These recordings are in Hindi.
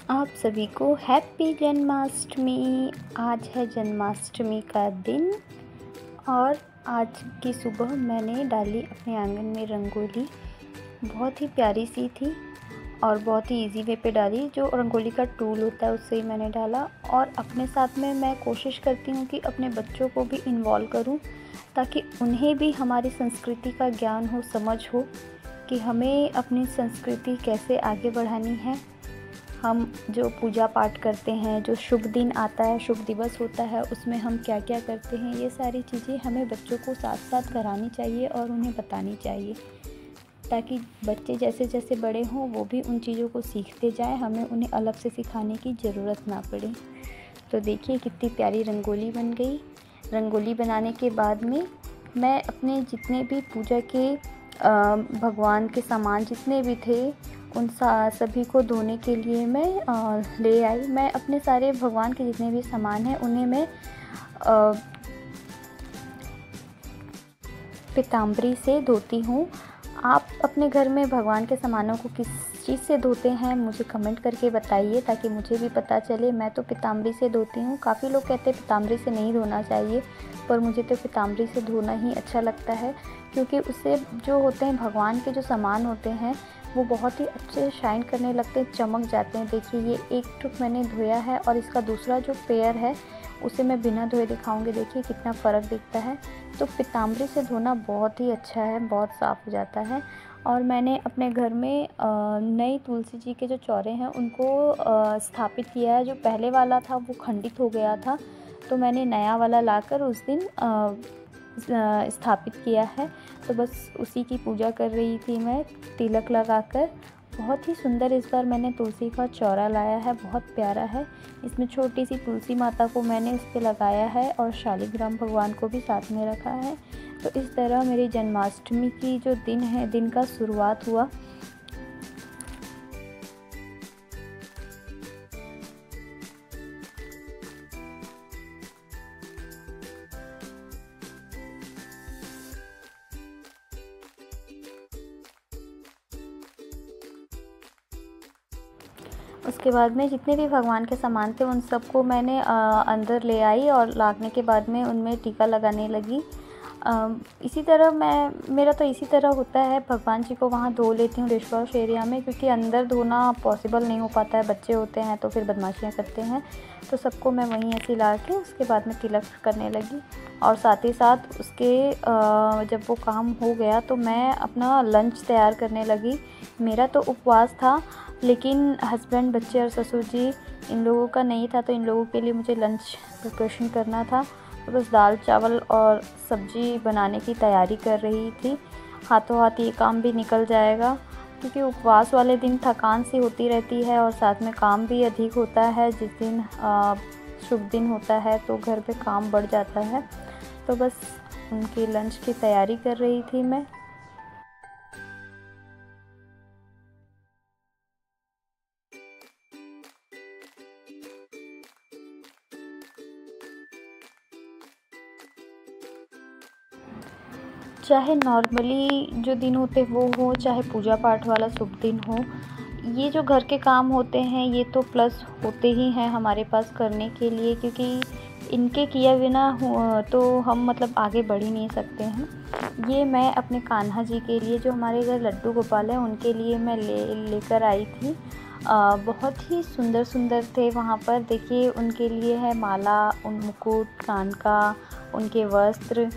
आप सभी को हैप्पी जन्माष्टमी। आज है जन्माष्टमी का दिन और आज की सुबह मैंने डाली अपने आंगन में रंगोली। बहुत ही प्यारी सी थी और बहुत ही इजी वे पे डाली। जो रंगोली का टूल होता है उससे ही मैंने डाला और अपने साथ में मैं कोशिश करती हूँ कि अपने बच्चों को भी इन्वॉल्व करूँ ताकि उन्हें भी हमारी संस्कृति का ज्ञान हो, समझ हो कि हमें अपनी संस्कृति कैसे आगे बढ़ानी है। हम जो पूजा पाठ करते हैं, जो शुभ दिन आता है, शुभ दिवस होता है, उसमें हम क्या क्या करते हैं, ये सारी चीज़ें हमें बच्चों को साथ साथ करानी चाहिए और उन्हें बतानी चाहिए ताकि बच्चे जैसे जैसे बड़े हों वो भी उन चीज़ों को सीखते जाएं, हमें उन्हें अलग से सिखाने की ज़रूरत ना पड़े। तो देखिए कितनी प्यारी रंगोली बन गई। रंगोली बनाने के बाद में मैं अपने जितने भी पूजा के भगवान के सामान जितने भी थे उन सभी को धोने के लिए मैं ले आई। मैं अपने सारे भगवान के जितने भी सामान हैं उन्हें मैं पीताम्बरी से धोती हूँ। आप अपने घर में भगवान के सामानों को किस चीज़ से धोते हैं मुझे कमेंट करके बताइए ताकि मुझे भी पता चले। मैं तो पीताम्बरी से धोती हूँ। काफ़ी लोग कहते हैं पीताम्बरी से नहीं धोना चाहिए, पर मुझे तो पीताम्बरी से धोना ही अच्छा लगता है क्योंकि उससे जो होते हैं भगवान के जो सामान होते हैं वो बहुत ही अच्छे शाइन करने लगते हैं, चमक जाते हैं। देखिए ये एक टुक मैंने धोया है और इसका दूसरा जो पेयर है उसे मैं बिना धोए दिखाऊंगी। देखिए कितना फ़र्क दिखता है। तो पीताम्बरी से धोना बहुत ही अच्छा है, बहुत साफ़ हो जाता है। और मैंने अपने घर में नई तुलसी जी के जो चौरे हैं उनको स्थापित किया है। जो पहले वाला था वो खंडित हो गया था तो मैंने नया वाला लाकर उस दिन स्थापित किया है। तो बस उसी की पूजा कर रही थी मैं तिलक लगाकर। बहुत ही सुंदर इस बार मैंने तुलसी का चौरा लाया है, बहुत प्यारा है। इसमें छोटी सी तुलसी माता को मैंने इस पे लगाया है और शालिग्राम भगवान को भी साथ में रखा है। तो इस तरह मेरी जन्माष्टमी की जो दिन है, दिन का शुरुआत हुआ। उसके बाद में जितने भी भगवान के सामान थे उन सबको मैंने अंदर ले आई और लाने के बाद में उनमें टीका लगाने लगी। इसी तरह मेरा तो इसी तरह होता है। भगवान जी को वहाँ धो लेती हूँ डिश वॉश एरिया में क्योंकि अंदर धोना पॉसिबल नहीं हो पाता है। बच्चे होते हैं तो फिर बदमाशियाँ करते हैं। तो सबको मैं वहीं ऐसे ला के उसके बाद में तिलक करने लगी और साथ ही साथ उसके जब वो काम हो गया तो मैं अपना लंच तैयार करने लगी। मेरा तो उपवास था लेकिन हस्बैंड, बच्चे और ससुर जी इन लोगों का नहीं था तो इन लोगों के लिए मुझे लंच प्रिपरेशन करना था। तो बस दाल चावल और सब्ज़ी बनाने की तैयारी कर रही थी। हाथों हाथ ये काम भी निकल जाएगा क्योंकि उपवास वाले दिन थकान सी होती रहती है और साथ में काम भी अधिक होता है। जिस दिन शुभ दिन होता है तो घर पे काम बढ़ जाता है। तो बस उनकी लंच की तैयारी कर रही थी मैं। चाहे नॉर्मली जो दिन होते वो हो, चाहे पूजा पाठ वाला शुभ दिन हो, ये जो घर के काम होते हैं ये तो प्लस होते ही हैं हमारे पास करने के लिए क्योंकि इनके किए बिना तो हम मतलब आगे बढ़ ही नहीं सकते हैं। ये मैं अपने कान्हा जी के लिए, जो हमारे घर लड्डू गोपाल हैं, उनके लिए मैं लेकर आई थी। बहुत ही सुंदर सुंदर थे वहाँ पर। देखिए उनके लिए है माला, मुकुट, कान का, उनके वस्त्र,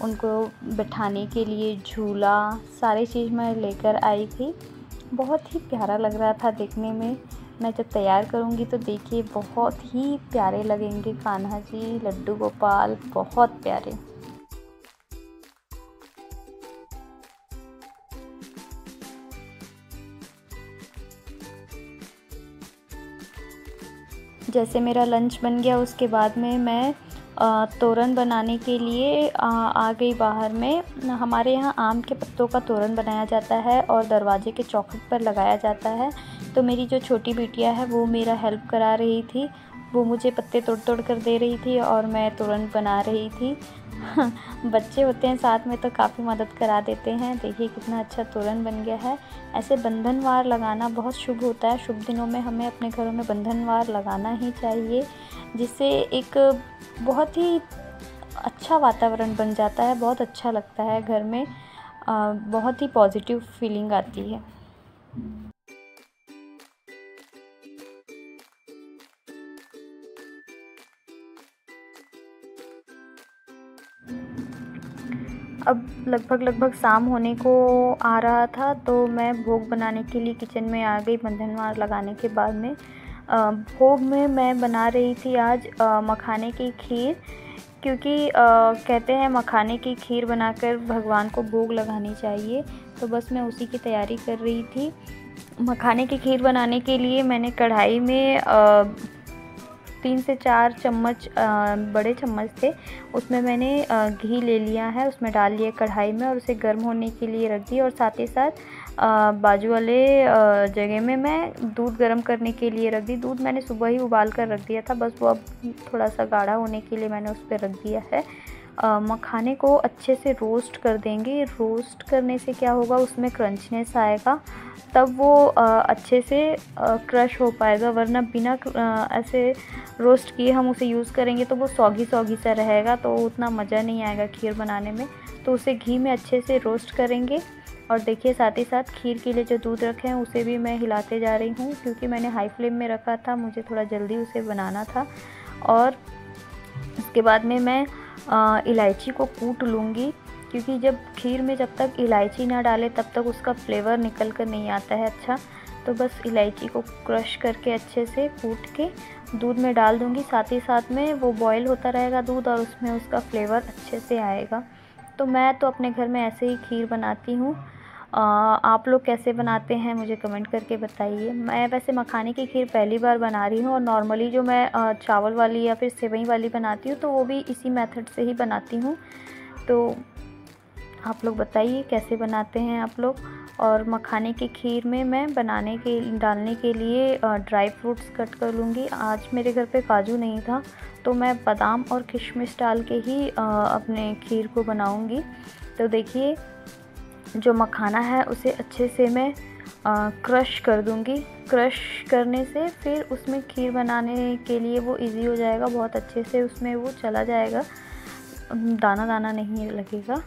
उनको बिठाने के लिए झूला, सारी चीज़ मैं लेकर आई थी। बहुत ही प्यारा लग रहा था देखने में। मैं जब तैयार करूँगी तो देखिए बहुत ही प्यारे लगेंगे कान्हा जी, लड्डू गोपाल, बहुत प्यारे। जैसे मेरा लंच बन गया उसके बाद में मैं तोरन बनाने के लिए आ गई बाहर में। हमारे यहाँ आम के पत्तों का तोरन बनाया जाता है और दरवाजे के चौखट पर लगाया जाता है। तो मेरी जो छोटी बिटिया है वो मेरा हेल्प करा रही थी वो मुझे पत्ते तोड़ तोड़ कर दे रही थी और मैं तुरंत बना रही थी। बच्चे होते हैं साथ में तो काफ़ी मदद करा देते हैं। देखिए कितना अच्छा तोरण बन गया है। ऐसे बंधनवार लगाना बहुत शुभ होता है। शुभ दिनों में हमें अपने घरों में बंधनवार लगाना ही चाहिए, जिससे एक बहुत ही अच्छा वातावरण बन जाता है, बहुत अच्छा लगता है घर में, बहुत ही पॉजिटिव फीलिंग आती है। अब लगभग शाम होने को आ रहा था, तो मैं भोग बनाने के लिए किचन में आ गई। बंधनवार लगाने के बाद में भोग में मैं बना रही थी आज मखाने की खीर, क्योंकि कहते हैं मखाने की खीर बनाकर भगवान को भोग लगानी चाहिए। तो बस मैं उसी की तैयारी कर रही थी। मखाने की खीर बनाने के लिए मैंने कढ़ाई में 3 से 4 चम्मच बड़े चम्मच थे, उसमें मैंने घी ले लिया है, उसमें डाल लिया कढ़ाई में और उसे गर्म होने के लिए रख दिया। और साथ ही साथ बाजू वाले जगह में मैं दूध गर्म करने के लिए रख दी। दूध मैंने सुबह ही उबाल कर रख दिया था, बस वो अब थोड़ा सा गाढ़ा होने के लिए मैंने उस पर रख दिया है। मखाने को अच्छे से रोस्ट कर देंगे। रोस्ट करने से क्या होगा, उसमें क्रंचनेस आएगा, तब वो अच्छे से क्रश हो पाएगा। वरना बिना ऐसे रोस्ट किए हम उसे यूज़ करेंगे तो वो सौगी सौगी सा रहेगा, तो उतना मज़ा नहीं आएगा खीर बनाने में। तो उसे घी में अच्छे से रोस्ट करेंगे। और देखिए साथ ही साथ खीर के लिए जो दूध रखे हैं उसे भी मैं हिलाते जा रही हूँ, क्योंकि मैंने हाई फ्लेम में रखा था, मुझे थोड़ा जल्दी उसे बनाना था। और उसके बाद में मैं इलायची को कूट लूँगी, क्योंकि जब खीर में जब तक इलायची ना डालें तब तक उसका फ्लेवर निकल कर नहीं आता है अच्छा। तो बस इलायची को क्रश करके अच्छे से कूट के दूध में डाल दूँगी। साथ ही साथ में वो बॉयल होता रहेगा दूध और उसमें उसका फ्लेवर अच्छे से आएगा। तो मैं तो अपने घर में ऐसे ही खीर बनाती हूँ। आप लोग कैसे बनाते हैं मुझे कमेंट करके बताइए। मैं वैसे मखाने की खीर पहली बार बना रही हूँ, और नॉर्मली जो मैं चावल वाली या फिर सेवई वाली बनाती हूँ तो वो भी इसी मेथड से ही बनाती हूँ। तो आप लोग बताइए कैसे बनाते हैं आप लोग। और मखाने की खीर में मैं डालने के लिए ड्राई फ्रूट्स कट कर लूँगी। आज मेरे घर पे काजू नहीं था, तो मैं बादाम और किशमिश डाल के ही अपने खीर को बनाऊँगी। तो देखिए जो मखाना है उसे अच्छे से मैं क्रश कर दूँगी। क्रश करने से फिर उसमें खीर बनाने के लिए वो इजी हो जाएगा, बहुत अच्छे से उसमें वो चला जाएगा, दाना दाना नहीं लगेगा।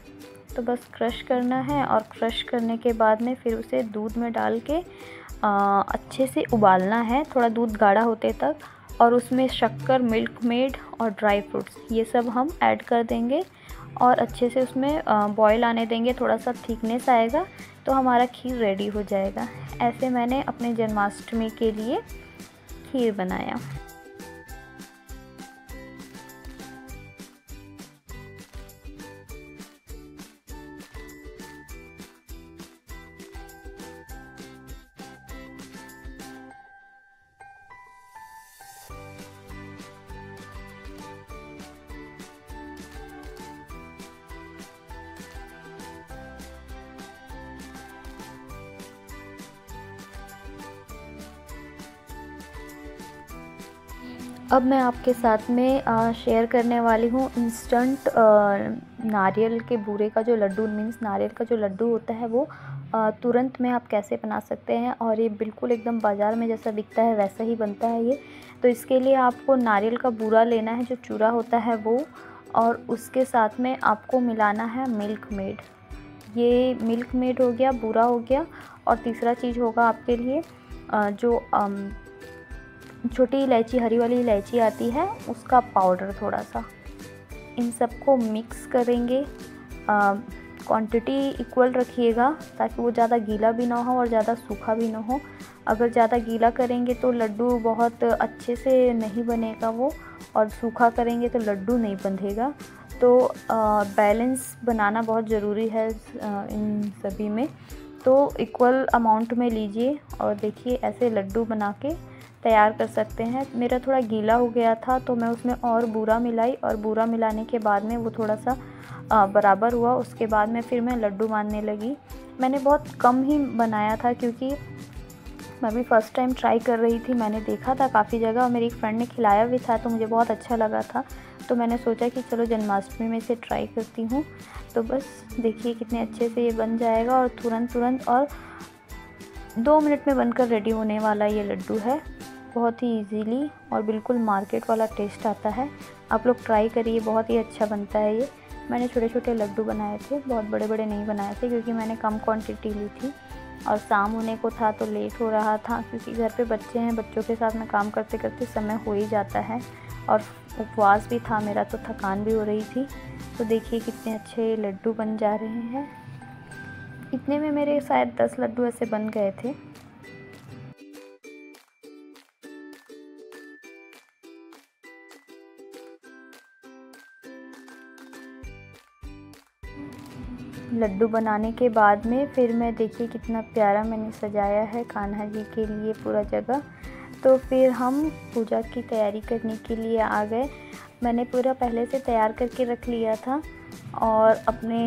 तो बस क्रश करना है, और क्रश करने के बाद में फिर उसे दूध में डाल के अच्छे से उबालना है, थोड़ा दूध गाढ़ा होते तक। और उसमें शक्कर, मिल्क मेड और ड्राई फ्रूट्स ये सब हम ऐड कर देंगे और अच्छे से उसमें बॉईल आने देंगे। थोड़ा सा थिकनेस आएगा तो हमारा खीर रेडी हो जाएगा। ऐसे मैंने अपने जन्माष्टमी के लिए खीर बनाया। अब मैं आपके साथ में शेयर करने वाली हूँ इंस्टेंट नारियल के बूरे का जो लड्डू, मीन्स नारियल का जो लड्डू होता है वो तुरंत में आप कैसे बना सकते हैं। और ये बिल्कुल एकदम बाज़ार में जैसा बिकता है वैसा ही बनता है ये। तो इसके लिए आपको नारियल का बूरा लेना है, जो चूरा होता है वो, और उसके साथ में आपको मिलाना है मिल्क मेड। ये मिल्क मेड हो गया, बूरा हो गया। और तीसरा चीज़ होगा आपके लिए जो छोटी इलायची, हरी वाली इलायची आती है, उसका पाउडर थोड़ा सा। इन सबको मिक्स करेंगे। क्वांटिटी इक्वल रखिएगा ताकि वो ज़्यादा गीला भी ना हो और ज़्यादा सूखा भी ना हो। अगर ज़्यादा गीला करेंगे तो लड्डू बहुत अच्छे से नहीं बनेगा वो, और सूखा करेंगे तो लड्डू नहीं बंधेगा। तो बैलेंस बनाना बहुत ज़रूरी है इन सभी में। तो इक्वल अमाउंट में लीजिए और देखिए ऐसे लड्डू बना के तैयार कर सकते हैं। मेरा थोड़ा गीला हो गया था तो मैं उसमें और बूरा मिलाई, और बूरा मिलाने के बाद में वो थोड़ा सा बराबर हुआ। उसके बाद में फिर मैं लड्डू बांधने लगी। मैंने बहुत कम ही बनाया था क्योंकि मैं भी फ़र्स्ट टाइम ट्राई कर रही थी। मैंने देखा था काफ़ी जगह और मेरी एक फ्रेंड ने खिलाया भी था, तो मुझे बहुत अच्छा लगा था। तो मैंने सोचा कि चलो जन्माष्टमी में इसे ट्राई करती हूँ। तो बस देखिए कितने अच्छे से ये बन जाएगा और तुरंत और 2 मिनट में बनकर रेडी होने वाला ये लड्डू है। बहुत ही इजीली और बिल्कुल मार्केट वाला टेस्ट आता है। आप लोग ट्राई करिए, बहुत ही अच्छा बनता है ये। मैंने छोटे छोटे लड्डू बनाए थे, बहुत बड़े बड़े नहीं बनाए थे क्योंकि मैंने कम क्वांटिटी ली थी और शाम होने को था तो लेट हो रहा था, क्योंकि घर पे बच्चे हैं, बच्चों के साथ में काम करते करते समय हो ही जाता है और उपवास भी था मेरा, तो थकान भी हो रही थी। तो देखिए कितने अच्छे लड्डू बन जा रहे हैं। इतने में मेरे शायद 10 लड्डू ऐसे बन गए थे। लड्डू बनाने के बाद में फिर मैं देखिए कितना प्यारा मैंने सजाया है कान्हा जी के लिए पूरा जगह। तो फिर हम पूजा की तैयारी करने के लिए आ गए। मैंने पूरा पहले से तैयार करके रख लिया था और अपने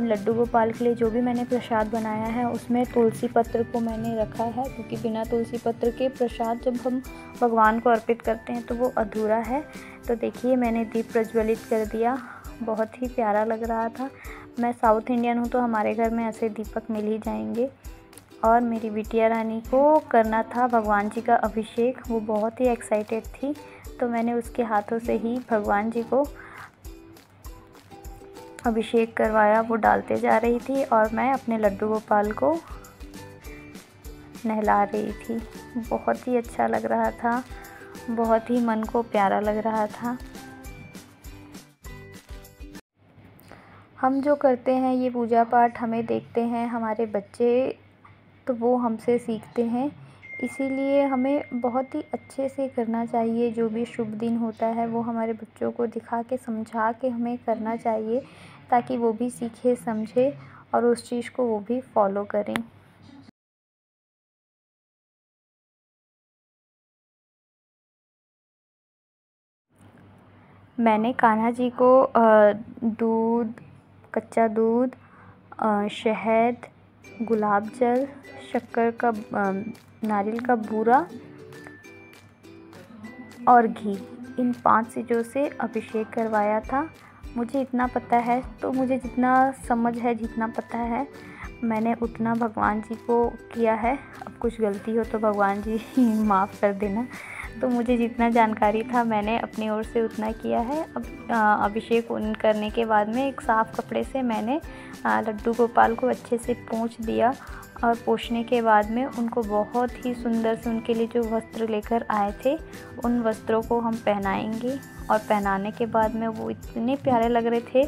लड्डू गोपाल के लिए जो भी मैंने प्रसाद बनाया है उसमें तुलसी पत्र को मैंने रखा है, क्योंकि बिना तुलसी पत्र के प्रसाद जब हम भगवान को अर्पित करते हैं तो वो अधूरा है। तो देखिए मैंने दीप प्रज्वलित कर दिया, बहुत ही प्यारा लग रहा था। मैं साउथ इंडियन हूँ तो हमारे घर में ऐसे दीपक मिल ही जाएंगे। और मेरी बिटिया रानी को करना था भगवान जी का अभिषेक, वो बहुत ही एक्साइटेड थी, तो मैंने उसके हाथों से ही भगवान जी को अभिषेक करवाया। वो डालते जा रही थी और मैं अपने लड्डू गोपाल को नहला रही थी। बहुत ही अच्छा लग रहा था, बहुत ही मन को प्यारा लग रहा था। हम जो करते हैं ये पूजा पाठ, हमें देखते हैं हमारे बच्चे, तो वो हमसे सीखते हैं। इसीलिए हमें बहुत ही अच्छे से करना चाहिए। जो भी शुभ दिन होता है वो हमारे बच्चों को दिखा के समझा के हमें करना चाहिए, ताकि वो भी सीखे समझे और उस चीज़ को वो भी फॉलो करें। मैंने कान्हा जी को दूध, कच्चा दूध, शहद, गुलाब जल, शक्कर का नारियल का बूरा और घी, इन 5 चीज़ों से अभिषेक करवाया था। मुझे इतना पता है, तो मुझे जितना समझ है, जितना पता है, मैंने उतना भगवान जी को किया है। अब कुछ गलती हो तो भगवान जी माफ़ कर देना। तो मुझे जितना जानकारी था मैंने अपनी ओर से उतना किया है। अब अभिषेक करने के बाद में एक साफ़ कपड़े से मैंने लड्डू गोपाल को अच्छे से पोंछ दिया और पोंछने के बाद में उनको बहुत ही सुंदर से उनके लिए जो वस्त्र लेकर आए थे उन वस्त्रों को हम पहनाएंगे। और पहनाने के बाद में वो इतने प्यारे लग रहे थे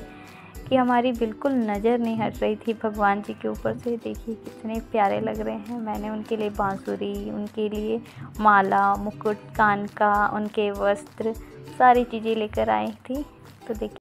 कि हमारी बिल्कुल नज़र नहीं हट रही थी भगवान जी के ऊपर से। देखिए कितने प्यारे लग रहे हैं। मैंने उनके लिए बांसुरी, उनके लिए माला, मुकुट, कान का, उनके वस्त्र, सारी चीज़ें लेकर आई थी। तो देखिए